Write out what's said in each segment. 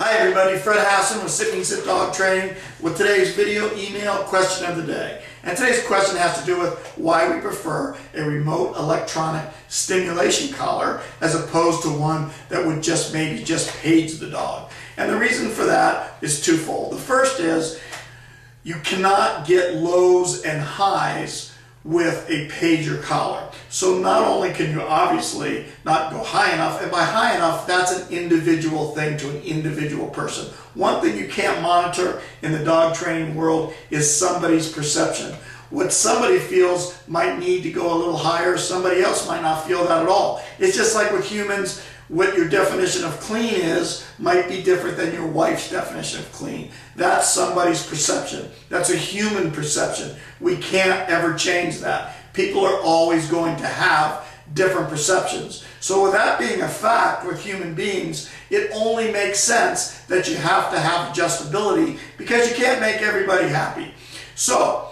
Hi everybody, Fred Hassan with Sit Mean Sit Dog Training with today's video email question of the day. And today's question has to do with why we prefer a remote electronic stimulation collar as opposed to one that would maybe just page the dog. And the reason for that is twofold. The first is you cannot get lows and highs with a pager collar. So not only can you obviously not go high enough, and by high enough, that's an individual thing to an individual person. One thing you can't monitor in the dog training world is somebody's perception. What somebody feels might need to go a little higher, somebody else might not feel that at all. It's just like with humans, what your definition of clean is might be different than your wife's definition of clean. That's somebody's perception. That's a human perception. We can't ever change that. People are always going to have different perceptions. So with that being a fact with human beings, it only makes sense that you have to have adjustability because you can't make everybody happy. So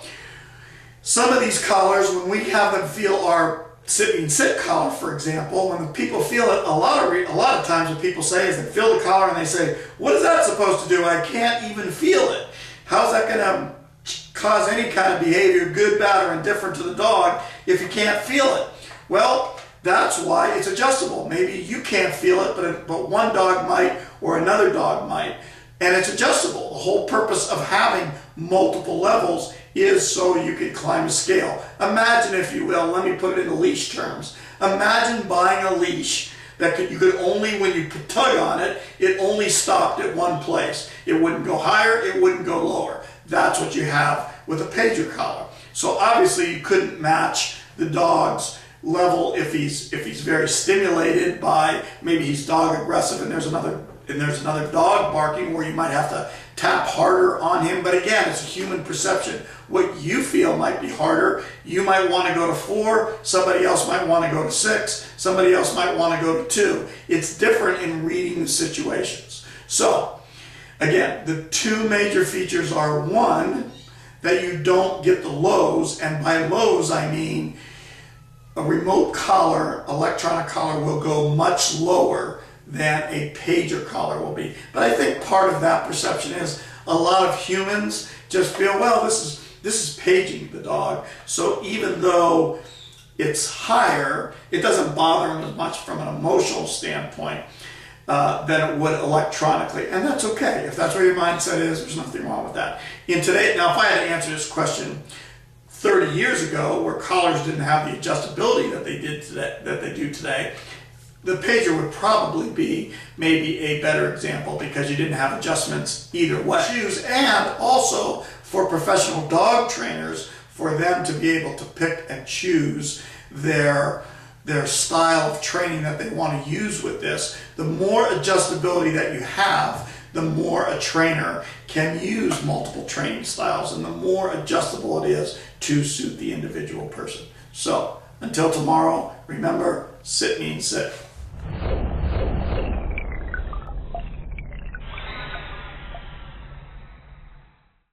some of these collars, when we have them feel our Sit Mean Sit collar, for example, when people feel it, a lot of times what people say is they feel the collar and they say, what is that supposed to do? I can't even feel it. How's that going to cause any kind of behavior, good, bad, or indifferent to the dog if you can't feel it? Well, that's why it's adjustable. Maybe you can't feel it, but one dog might or another dog might. And it's adjustable. The whole purpose of having multiple levels is so you can climb a scale. Imagine, if you will, let me put it into leash terms. Imagine buying a leash that you could only, when you tug on it, it only stopped at one place. It wouldn't go higher, it wouldn't go lower. That's what you have with a pager collar. So obviously you couldn't match the dog's level if he's very stimulated by, maybe he's dog aggressive and there's another dog barking where you might have to tap harder on him. But again, it's a human perception. What you feel might be harder. You might want to go to 4, somebody else might want to go to 6, somebody else might want to go to 2. It's different in reading the situations. So again, the two major features are, one, that you don't get the lows, and by lows I mean a remote collar, electronic collar, will go much lower than a pager collar will be. But I think part of that perception is a lot of humans just feel, well, this is paging the dog, so even though it's higher, it doesn't bother them as much from an emotional standpoint than it would electronically. And that's okay. If that's where your mindset is, there's nothing wrong with that. Now, if I had to answer this question 30 years ago, where collars didn't have the adjustability that they do today, the pager would probably be maybe a better example because you didn't have adjustments either way. And also for professional dog trainers, for them to be able to pick and choose their style of training that they want to use with this, the more adjustability that you have, the more a trainer can use multiple training styles and the more adjustable it is to suit the individual person. So until tomorrow, remember, sit means sit.